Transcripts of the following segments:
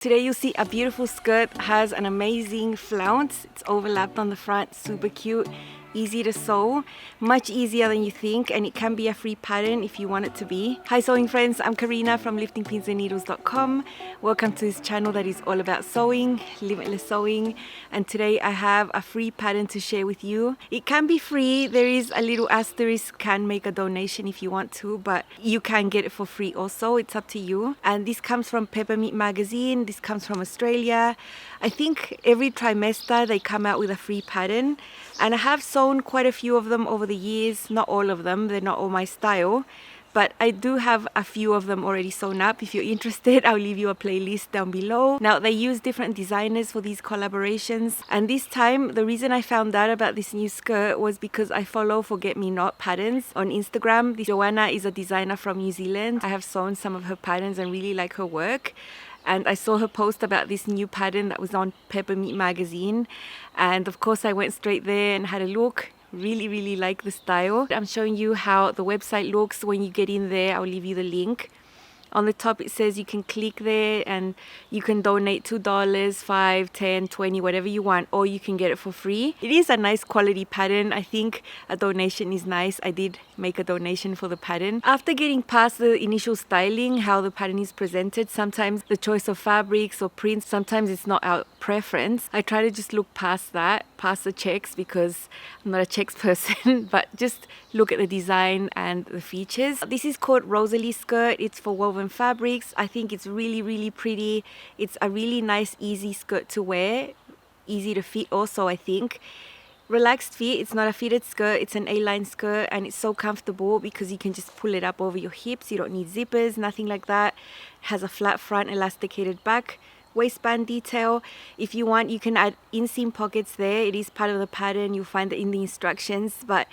Today you'll see a beautiful skirt, has an amazing flounce. It's overlapped on the front, super cute, easy to sew, much easier than you think, and it can be a free pattern if you want it to be. Hi sewing friends, I'm Karina from liftingpinsandneedles.com. Welcome to this channel that is all about sewing, limitless sewing, and today I have a free pattern to share with you. It can be free, there is a little asterisk, can make a donation if you want to, but you can get it for free also, it's up to you. And this comes from Peppermint magazine, this comes from Australia. I think every trimester they come out with a free pattern, and I have sewn quite a few of them over the years, not all of them, they're not all my style, but I do have a few of them already sewn up. If you're interested, I'll leave you a playlist down below. Now they use different designers for these collaborations, and this time the reason I found out about this new skirt was because I follow Forget Me Not patterns on Instagram. This Joanna is a designer from New Zealand. I have sewn some of her patterns and really like her work. And I saw her post about this new pattern that was on Peppermint magazine, and of course I went straight there and had a look. Really like the style. I'm showing you how the website looks when you get in there. I'll leave you the link. On the top it says you can click there and you can donate $2, $5, $10, $20, whatever you want, or you can get it for free. It is a nice quality pattern. I think a donation is nice. I did make a donation for the pattern. After getting past the initial styling, how the pattern is presented, sometimes the choice of fabrics or prints, sometimes it's not our preference. I try to just look past that, past the checks, because I'm not a checks person, but just look at the design and the features. This is called Rosalie skirt. It's for woven fabrics. I think it's really pretty. It's a really nice, easy skirt to wear, easy to fit also, I think. Relaxed fit. It's not a fitted skirt, it's an A-line skirt, and it's so comfortable because you can just pull it up over your hips. You don't need zippers, nothing like that. It has a flat front, elasticated back, waistband detail. If you want, you can add inseam pockets there. It is part of the pattern. You'll find it in the instructions. But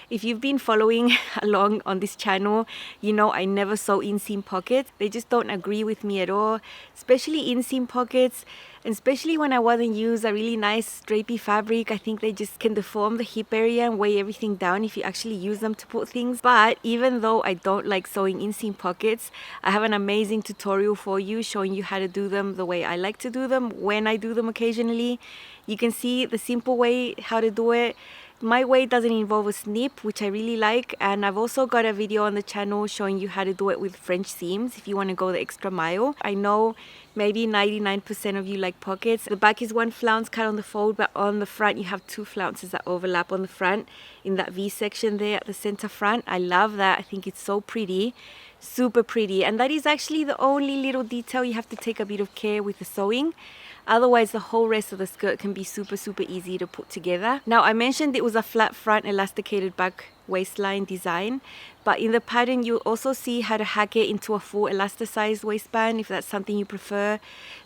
if you've been following along on this channel, you know I never sew inseam pockets. They just don't agree with me at all, especially inseam pockets. And especially when I wasn't use a really nice drapey fabric, I think they just can deform the hip area and weigh everything down if you actually use them to put things. But even though I don't like sewing inseam pockets, I have an amazing tutorial for you showing you how to do them the way I like to do them when I do them occasionally. You can see the simple way how to do it. My way doesn't involve a snip, which I really like, and I've also got a video on the channel showing you how to do it with French seams if you want to go the extra mile. I know maybe 99% of you like pockets. The back is one flounce cut on the fold, but on the front you have two flounces that overlap on the front in that V section there at the center front. I love that. I think it's so pretty, super pretty, and that is actually the only little detail you have to take a bit of care with the sewing. Otherwise, the whole rest of the skirt can be super easy to put together. Now, I mentioned it was a flat front, elasticated back waistline design, but in the pattern, you'll also see how to hack it into a full elasticized waistband if that's something you prefer.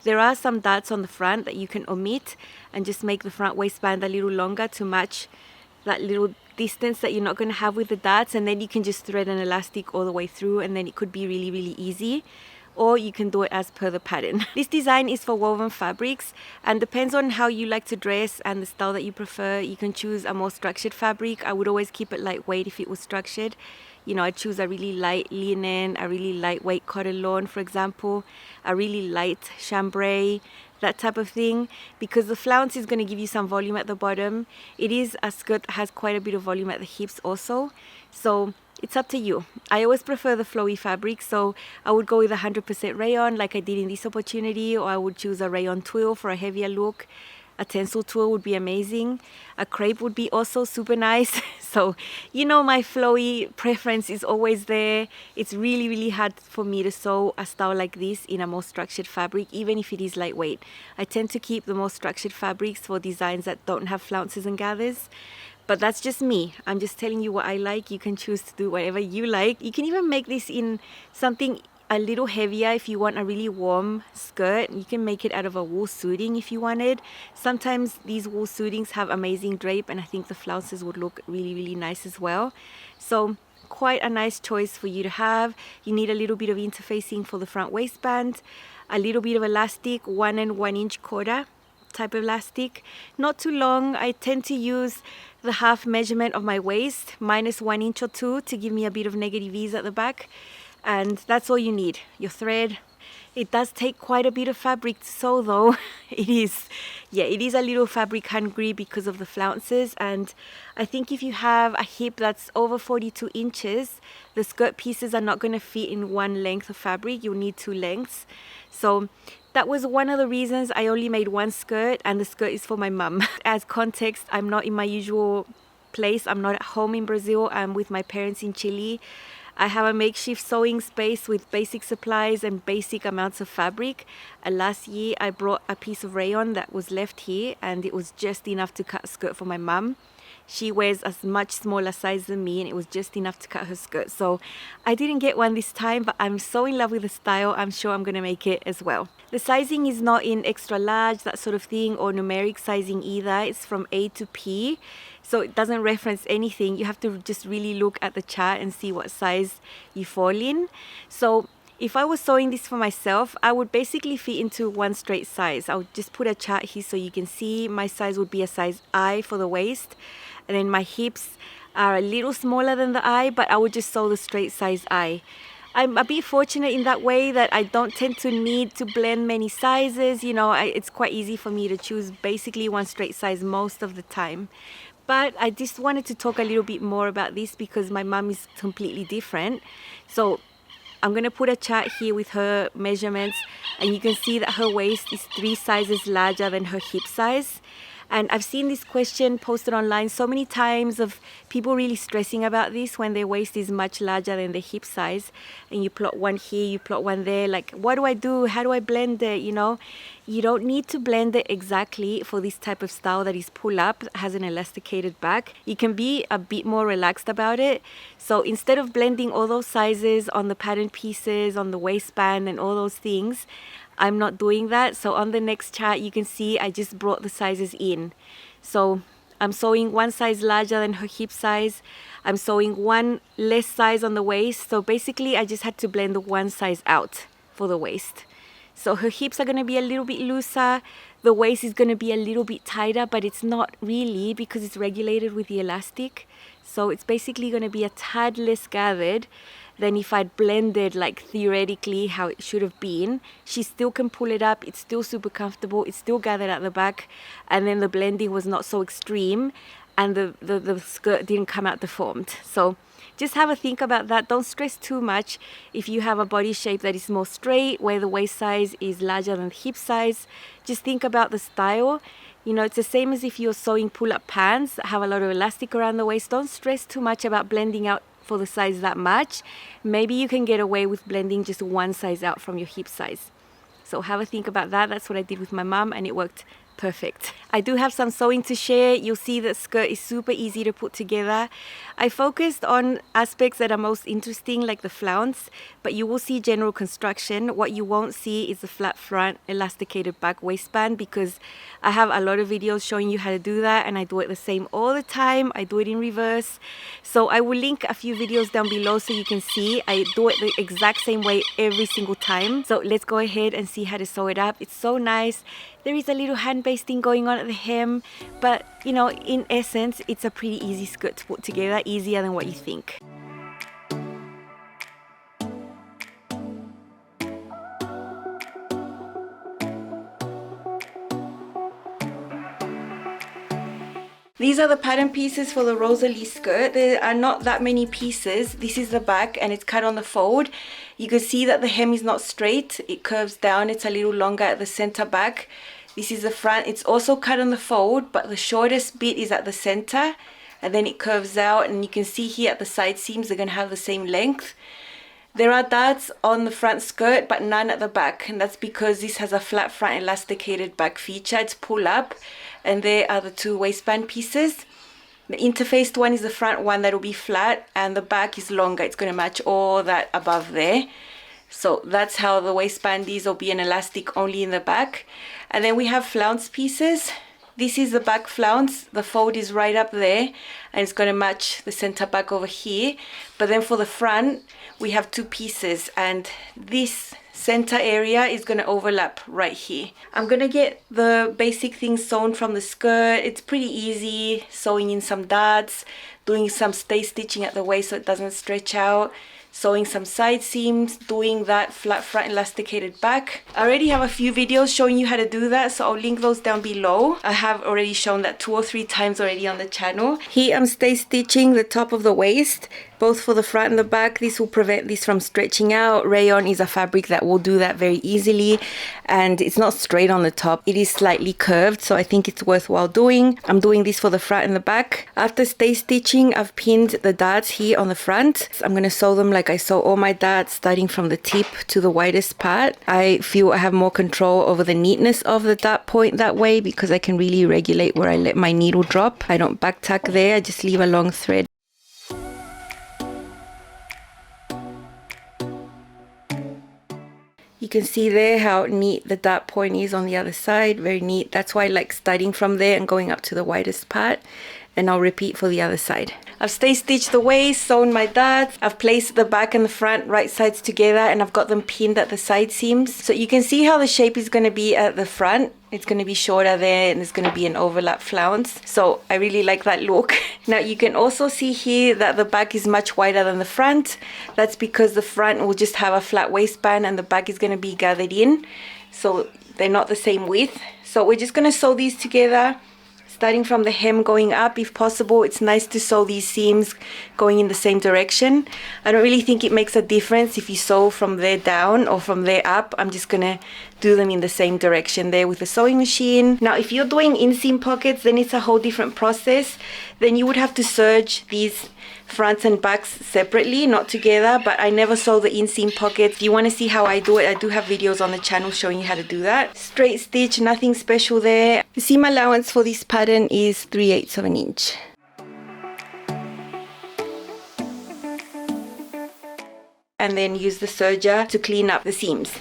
There are some darts on the front that you can omit and just make the front waistband a little longer to match that little distance that you're not going to have with the darts, and then you can just thread an elastic all the way through, and then it could be really easy. Or you can do it as per the pattern. This design is for woven fabrics and depends on how you like to dress and the style that you prefer. You can choose a more structured fabric. I would always keep it lightweight if it was structured. You know, I choose a really light linen, a really lightweight cotton lawn, for example, a really light chambray, that type of thing, because the flounce is going to give you some volume at the bottom. It is a skirt that has quite a bit of volume at the hips also, so it's up to you. I always prefer the flowy fabric, so I would go with 100% rayon like I did in this opportunity, or I would choose a rayon twill for a heavier look. A tencel twill would be amazing. A crepe would be also super nice. So, you know, my flowy preference is always there. It's really hard for me to sew a style like this in a more structured fabric, even if it is lightweight. I tend to keep the more structured fabrics for designs that don't have flounces and gathers. But that's just me. I'm just telling you what I like. You can choose to do whatever you like. You can even make this in something a little heavier if you want a really warm skirt. You can make it out of a wool suiting if you wanted. Sometimes these wool suitings have amazing drape, and I think the flounces would look really nice as well. So quite a nice choice for you to have. You need a little bit of interfacing for the front waistband, a little bit of elastic, 1 1/4 quarter type of elastic, not too long. I tend to use the half measurement of my waist minus 1 inch or 2 to give me a bit of negative ease at the back, and that's all you need. Your thread, It does take quite a bit of fabric to sew though. It is a little fabric hungry because of the flounces, and I think if you have a hip that's over 42 inches, the skirt pieces are not going to fit in one length of fabric. You'll need 2 lengths. So that was one of the reasons I only made one skirt, and the skirt is for my mum. As context, I'm not in my usual place. I'm not at home in Brazil. I'm with my parents in Chile. I have a makeshift sewing space with basic supplies and basic amounts of fabric. And last year I brought a piece of rayon that was left here, and it was just enough to cut a skirt for my mum. She wears a much smaller size than me, and it was just enough to cut her skirt. So I didn't get one this time, but I'm so in love with the style. I'm sure I'm going to make it as well. The sizing is not in extra large, that sort of thing, or numeric sizing either. It's from A to P. So it doesn't reference anything. You have to just really look at the chart and see what size you fall in. So if I was sewing this for myself, I would basically fit into one straight size. I would just put a chart here so you can see my size would be a size I for the waist. And then my hips are a little smaller than the I, but I would just sew the straight size I. I'm a bit fortunate in that way that I don't tend to need to blend many sizes. You know, it's quite easy for me to choose basically one straight size most of the time. But I just wanted to talk a little bit more about this because my mum is completely different. So I'm going to put a chart here with her measurements, and you can see that her waist is 3 sizes larger than her hip size. And I've seen this question posted online so many times of people really stressing about this when their waist is much larger than their hip size. And you plot one here, you plot one there. Like, what do I do? How do I blend it? You know, you don't need to blend it exactly for this type of style that is pull up, has an elasticated back. You can be a bit more relaxed about it. So instead of blending all those sizes on the pattern pieces, on the waistband and all those things, I'm not doing that. So on the next chart, you can see I just brought the sizes in. So I'm sewing one size larger than her hip size. I'm sewing one less size on the waist. So basically, I just had to blend the one size out for the waist. So her hips are going to be a little bit looser. The waist is going to be a little bit tighter, but it's not really because it's regulated with the elastic. So it's basically going to be a tad less gathered than if I'd blended like theoretically how it should have been. She still can pull it up. It's still super comfortable. It's still gathered at the back. And then the blending was not so extreme, and the skirt didn't come out deformed. So just have a think about that. Don't stress too much if you have a body shape that is more straight, where the waist size is larger than the hip size. Just think about the style. You know, it's the same as if you're sewing pull-up pants that have a lot of elastic around the waist. Don't stress too much about blending out for the size that much. Maybe you can get away with blending just one size out from your hip size. So have a think about that. That's what I did with my mum, and it worked perfect. I do have some sewing to share. You'll see that skirt is super easy to put together. I focused on aspects that are most interesting, like the flounce, but you will see general construction. What you won't see is the flat front elasticated back waistband, because I have a lot of videos showing you how to do that, and I do it the same all the time. I do it in reverse. So I will link a few videos down below so you can see. I do it the exact same way every single time. So let's go ahead and see how to sew it up. It's so nice. There is a little hand basting going on at the hem, but you know, in essence, it's a pretty easy skirt to put together, easier than what you think. These are the pattern pieces for the Rosalie skirt. There are not that many pieces. This is the back, and it's cut on the fold. You can see that the hem is not straight. It curves down. It's a little longer at the center back. This is the front. It's also cut on the fold, but the shortest bit is at the center, and then it curves out, and you can see here at the side seams they're going to have the same length. There are darts on the front skirt, but none at the back, and that's because this has a flat front elasticated back feature. It's pull up, and there are the 2 waistband pieces. The interfaced one is the front one that will be flat, and the back is longer. It's going to match all that above there. So that's how the waistband is. There'll be an elastic only in the back. And then we have flounce pieces. This is the back flounce. The fold is right up there, and it's going to match the center back over here. But then for the front, we have 2 pieces, and this center area is going to overlap right here. I'm going to get the basic things sewn from the skirt. It's pretty easy, sewing in some darts, doing some stay stitching at the waist so it doesn't stretch out. sewing some side seams, doing that flat front elasticated back. I already have a few videos showing you how to do that, so I'll link those down below. I have already shown that 2 or 3 times already on the channel. Here I'm stay stitching the top of the waist, both for the front and the back. This will prevent this from stretching out. Rayon is a fabric that will do that very easily, and it's not straight on the top. It is slightly curved, so I think it's worthwhile doing. I'm doing this for the front and the back. After stay stitching, I've pinned the darts here on the front. I'm going to sew them like I sew all my darts, starting from the tip to the widest part. I feel I have more control over the neatness of the dart point that way, because I can really regulate where I let my needle drop. I don't back tuck there, I just leave a long thread. You can see there how neat the dart point is on the other side, very neat. That's why I like starting from there and going up to the widest part, and I'll repeat for the other side. I've stay stitched the waist, sewn my darts. I've placed the back and the front right sides together, and I've got them pinned at the side seams. So you can see how the shape is going to be at the front. It's going to be shorter there, and there's going to be an overlap flounce. So I really like that look. Now you can also see here that the back is much wider than the front. That's because the front will just have a flat waistband and the back is going to be gathered in. So they're not the same width. So we're just going to sew these together, starting from the hem going up. If possible, it's nice to sew these seams going in the same direction. I don't really think it makes a difference if you sew from there down or from there up. I'm just gonna do them in the same direction there with the sewing machine. Now if you're doing inseam pockets, then it's a whole different process. Then you would have to serge these fronts and backs separately, not together, but I never sew the inseam pockets. If you want to see how I do it, I do have videos on the channel showing you how to do that. Straight stitch, nothing special there. The seam allowance for this pattern is 3/8 of an inch. And then use the serger to clean up the seams.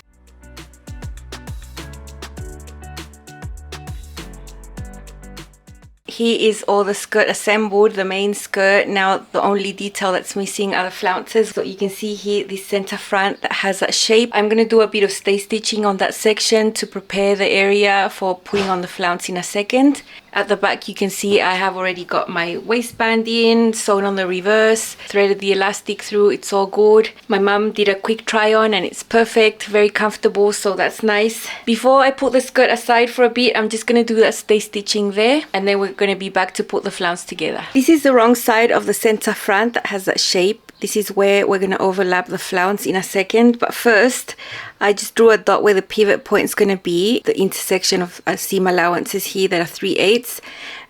Here is all the skirt assembled, the main skirt. Now the only detail that's missing are the flounces. So you can see here this center front that has that shape. I'm going to do a bit of stay stitching on that section to prepare the area for putting on the flounce in a second. At the back you can see I have already got my waistband in, sewn on the reverse, threaded the elastic through, it's all good. My mum did a quick try on and it's perfect, very comfortable, so that's nice. Before I put the skirt aside for a bit, I'm just going to do that stay stitching there, and then we're going to be back to put the flounce together. This is the wrong side of the center front that has that shape. This is where we're going to overlap the flounce in a second, but first I just drew a dot where the pivot point is going to be, the intersection of seam allowances here that are 3/8,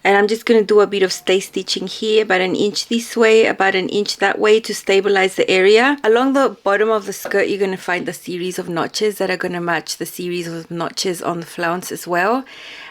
and I'm just going to do a bit of stay stitching here, about an inch this way, about an inch that way, to stabilize the area. Along the bottom of the skirt you're going to find a series of notches that are going to match the series of notches on the flounce as well.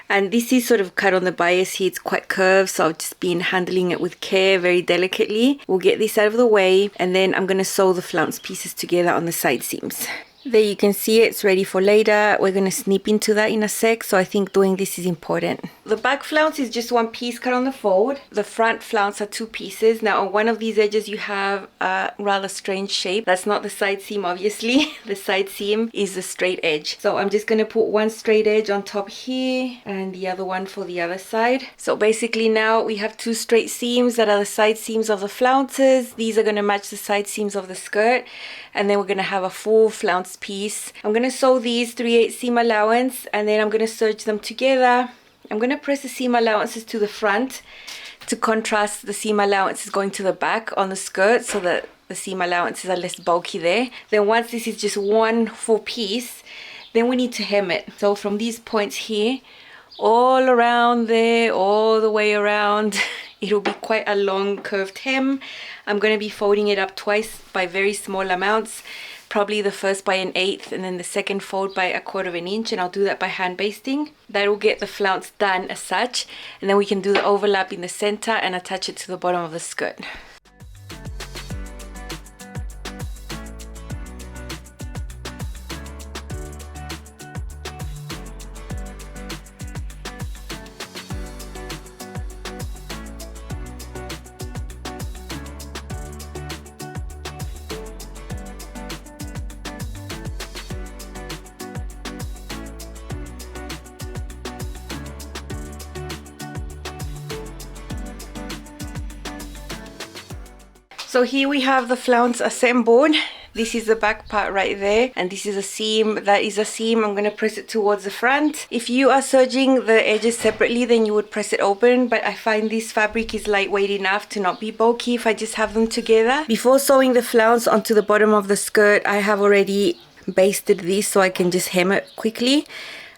And this is sort of cut on the bias here, it's quite curved, so I've just been handling it with care, very delicately. We'll get this out of the way, and then I'm going to sew the flounce pieces together on the side seams. There you can see it's ready for later. We're going to snip into that in a sec, so I think doing this is important. The back flounce is just one piece cut on the fold. The front flounce are 2 pieces. Now on one of these edges you have a rather strange shape. That's not the side seam, obviously. The side seam is the straight edge. So I'm just going to put one straight edge on top here and the other one for the other side. So basically now we have 2 straight seams that are the side seams of the flounces. These are going to match the side seams of the skirt, and then we're going to have a full flounce piece. I'm going to sew these 3/8 seam allowance, and then I'm going to serge them together. I'm going to press the seam allowances to the front to contrast the seam allowances going to the back on the skirt, so that the seam allowances are less bulky there. Then once this is just one full piece, then we need to hem it. So from these points here all around there, all the way around, it'll be quite a long curved hem. I'm going to be folding it up twice by very small amounts, probably the first by 1/8 and then the second fold by 1/4 of an inch, and I'll do that by hand basting. That will get the flounce done as such, and then we can do the overlap in the center and attach it to the bottom of the skirt. So here we have the flounce assembled. This is the back part right there, and this is a seam. That is a seam. I'm going to press it towards the front. If you are serging the edges separately, then you would press it open, but I find this fabric is lightweight enough to not be bulky if I just have them together. Before sewing the flounce onto the bottom of the skirt, I have already basted this so I can just hem it quickly.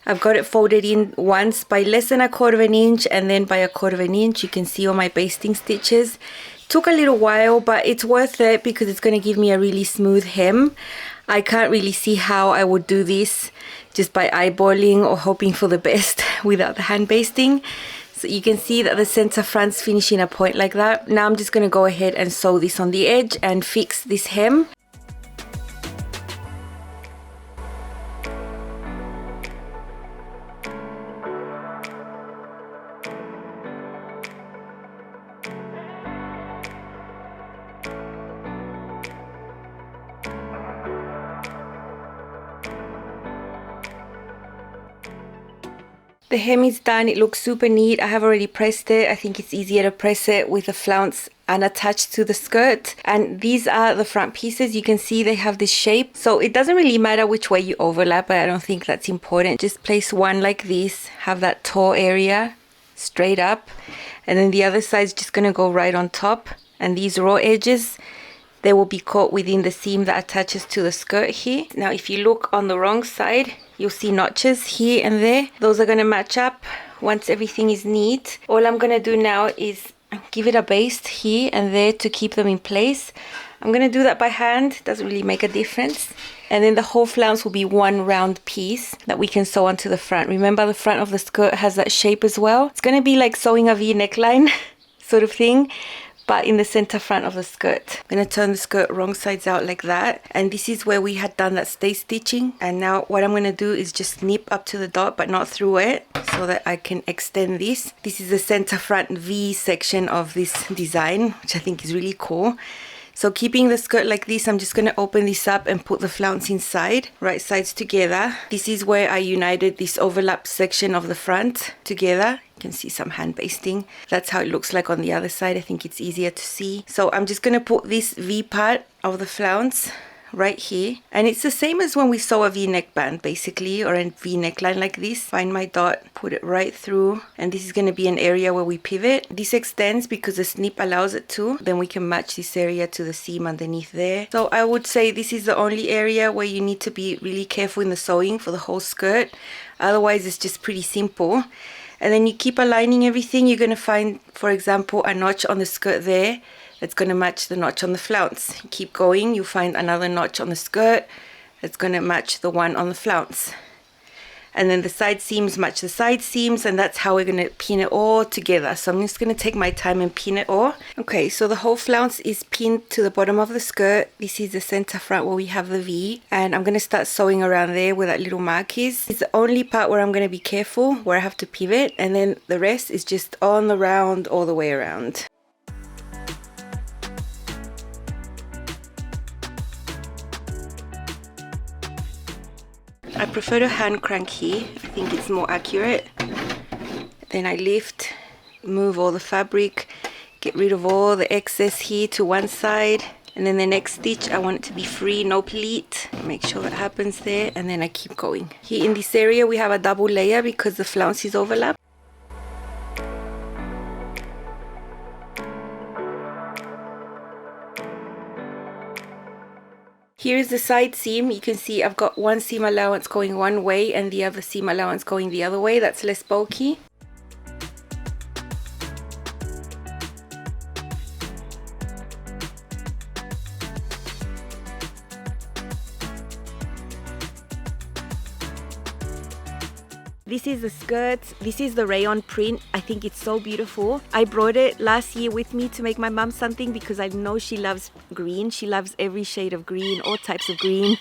I've got it folded in once by less than 1/4 inch and then by 1/4 inch. You can see all my basting stitches. Took a little while, but it's worth it because it's going to give me a really smooth hem. I can't really see how I would do this just by eyeballing or hoping for the best without the hand basting. So you can see that the center front's finishing a point like that. Now I'm just going to go ahead and sew this on the edge and fix this hem. The hem is done. It looks super neat. I have already pressed it. I think it's easier to press it with a flounce and attached to the skirt. And these are the front pieces. You can see they have this shape. So it doesn't really matter which way you overlap, but I don't think that's important. Just place one like this, have that toe area straight up. And then the other side is just going to go right on top. And these raw edges, they will be caught within the seam that attaches to the skirt here. Now, if you look on the wrong side, you'll see notches here and there. Those are going to match up once everything is neat. All I'm going to do now is give it a baste here and there to keep them in place. I'm going to do that by hand. Doesn't really make a difference. And then the whole flounce will be one round piece that we can sew onto the front. Remember, the front of the skirt has that shape as well. It's going to be like sewing a V neckline sort of thing, but in the center front of the skirt. I'm going to turn the skirt wrong sides out like that. And this is where we had done that stay stitching. And now what I'm going to do is just snip up to the dot, but not through it, so that I can extend this. This is the center front V section of this design, which I think is really cool. So keeping the skirt like this, I'm just going to open this up and put the flounce inside, right sides together. This is where I united this overlap section of the front together. You can see some hand basting. That's how it looks like on the other side. I think it's easier to see. So I'm just going to put this V part of the flounce right here, and it's the same as when we sew a V-neck band basically, or a V neckline like this. Find my dot, put it right through, and this is going to be an area where we pivot. This extends because the snip allows it to. Then we can match this area to the seam underneath there. So I would say this is the only area where you need to be really careful in the sewing for the whole skirt. Otherwise it's just pretty simple. And then you keep aligning everything. You're going to find, for example, a notch on the skirt there that's going to match the notch on the flounce. You keep going, you find another notch on the skirt that's going to match the one on the flounce. And then the side seams match the side seams, and that's how we're going to pin it all together. So I'm just going to take my time and pin it all. Okay, so the whole flounce is pinned to the bottom of the skirt. This is the center front where we have the V, and I'm going to start sewing around there where that little mark is. It's the only part where I'm going to be careful, where I have to pivot, and then the rest is just on the round all the way around. I prefer to hand crank here. I think it's more accurate. Then I lift, move all the fabric, get rid of all the excess here to one side. And then the next stitch, I want it to be free, no pleat. Make sure that happens there, and then I keep going. Here in this area, we have a double layer because the flounce is overlapped. Here is the side seam. You can see I've got one seam allowance going one way and the other seam allowance going the other way. That's less bulky. This is the skirt. This is the rayon print. I think it's so beautiful. I brought it last year with me to make my mom something because I know she loves green. She loves every shade of green, all types of green.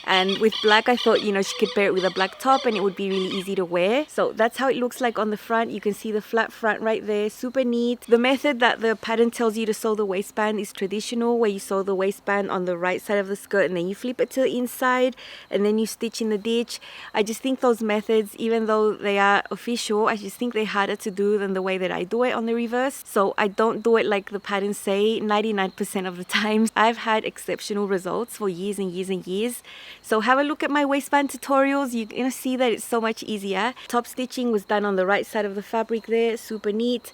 And with black, I thought, you know, she could pair it with a black top and it would be really easy to wear. So that's how it looks like on the front. You can see the flat front right there, super neat. The method that the pattern tells you to sew the waistband is traditional, where you sew the waistband on the right side of the skirt and then you flip it to the inside and then you stitch in the ditch. I just think those methods, even though they are official, I just think they're harder to do than the way that I do it on the reverse. So I don't do it like the patterns say 99% of the time. I've had exceptional results for years and years and years. So have a look at my waistband tutorials. You're gonna see that it's so much easier. Top stitching was done on the right side of the fabric there, super neat.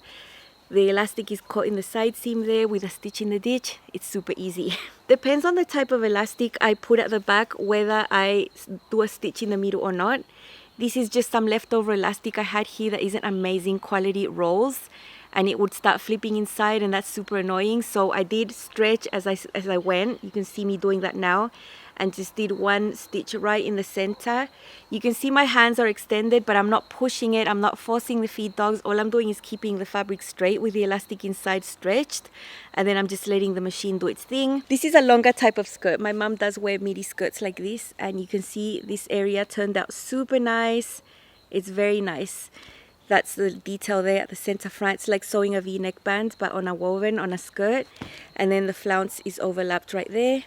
The elastic is caught in the side seam there with a stitch in the ditch. It's super easy. Depends on the type of elastic I put at the back, whether I do a stitch in the middle or not. This is just some leftover elastic I had here that isn't amazing quality. It rolls and it would start flipping inside, and that's super annoying. So I did stretch as I went. You can see me doing that now, and just did one stitch right in the center. You can see my hands are extended, but I'm not pushing it. I'm not forcing the feed dogs. All I'm doing is keeping the fabric straight with the elastic inside stretched, and then I'm just letting the machine do its thing. This is a longer type of skirt. My mom does wear midi skirts like this, and you can see this area turned out super nice. It's very nice. That's the detail there at the center front. It's like sewing a V-neck band, but on a woven, on a skirt. And then the flounce is overlapped right there.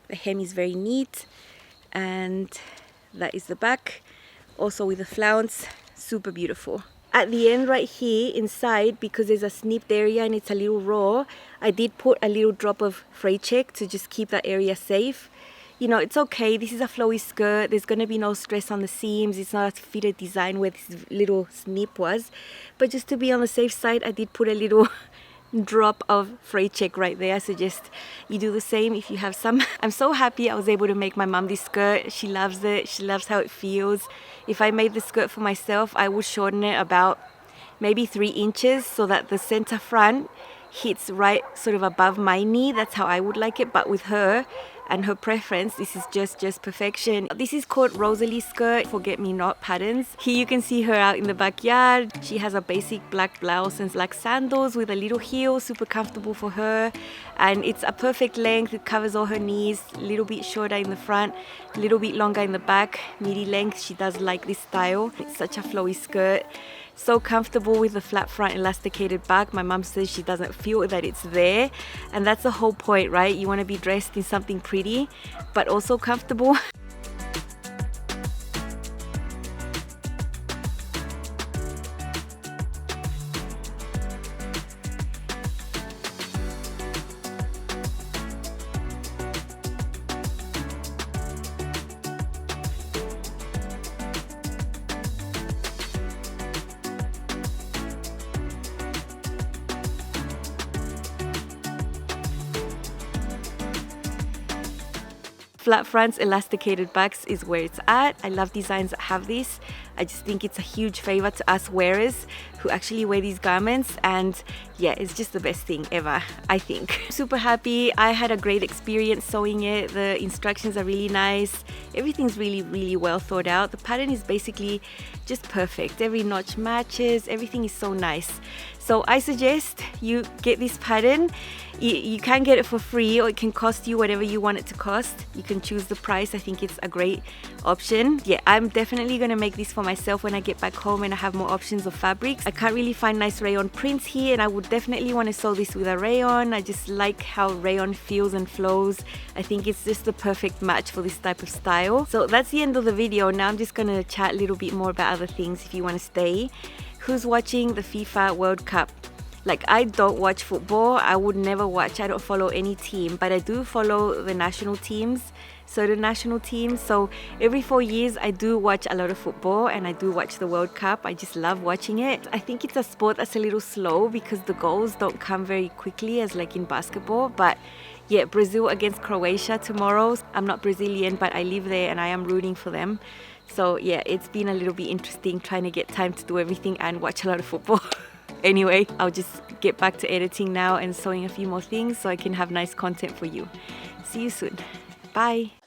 The hem is very neat. And that is the back. Also with the flounce, super beautiful. At the end right here inside, because there's a snipped area and it's a little raw, I did put a little drop of fray check to just keep that area safe. You know, it's okay. This is a flowy skirt. There's going to be no stress on the seams. It's not a fitted design where this little snip was. But just to be on the safe side, I did put a little drop of fray check right there. I suggest you do the same if you have some. I'm so happy I was able to make my mum this skirt. She loves it. She loves how it feels. If I made the skirt for myself, I would shorten it about maybe 3 inches so that the center front hits right sort of above my knee. That's how I would like it. But with her and her preference, this is just perfection. This is called Rosalie skirt, forget-me-not patterns. Here you can see her out in the backyard. She has a basic black blouse and black sandals with a little heel, super comfortable for her. And it's a perfect length. It covers all her knees, a little bit shorter in the front, a little bit longer in the back, midi length. She does like this style. It's such a flowy skirt. So comfortable with the flat front elasticated back. My mum says she doesn't feel that it's there, and that's the whole point, right? You want to be dressed in something pretty but also comfortable. Flat fronts, elasticated backs is where it's at. I love designs that have this. I just think it's a huge favor to us wearers who actually wear these garments, and yeah, it's just the best thing ever, I think. Super happy. I had a great experience sewing it. The instructions are really nice. Everything's really well thought out. The pattern is basically just perfect. Every notch matches. Everything is so nice. So I suggest you get this pattern. You can get it for free, or it can cost you whatever you want it to cost. You can choose the price. I think it's a great option. Yeah, I'm definitely going to make this for myself when I get back home and I have more options of fabrics. I can't really find nice rayon prints here, and I would definitely want to sew this with a rayon. I just like how rayon feels and flows. I think it's just the perfect match for this type of style. So that's the end of the video. Now I'm just going to chat a little bit more about other things if you want to stay. Who's watching the FIFA World Cup? Like, I don't watch football. I would never watch. I don't follow any team, but I do follow the national teams, certain national teams. So every 4 years I do watch a lot of football, and I do watch the World Cup. I just love watching it. I think it's a sport that's a little slow because the goals don't come very quickly as like in basketball. But yeah, Brazil against Croatia tomorrow. I'm not Brazilian, but I live there and I am rooting for them. So yeah, it's been a little bit interesting trying to get time to do everything and watch a lot of football. Anyway, I'll just get back to editing now and sewing a few more things so I can have nice content for you. See you soon. Bye.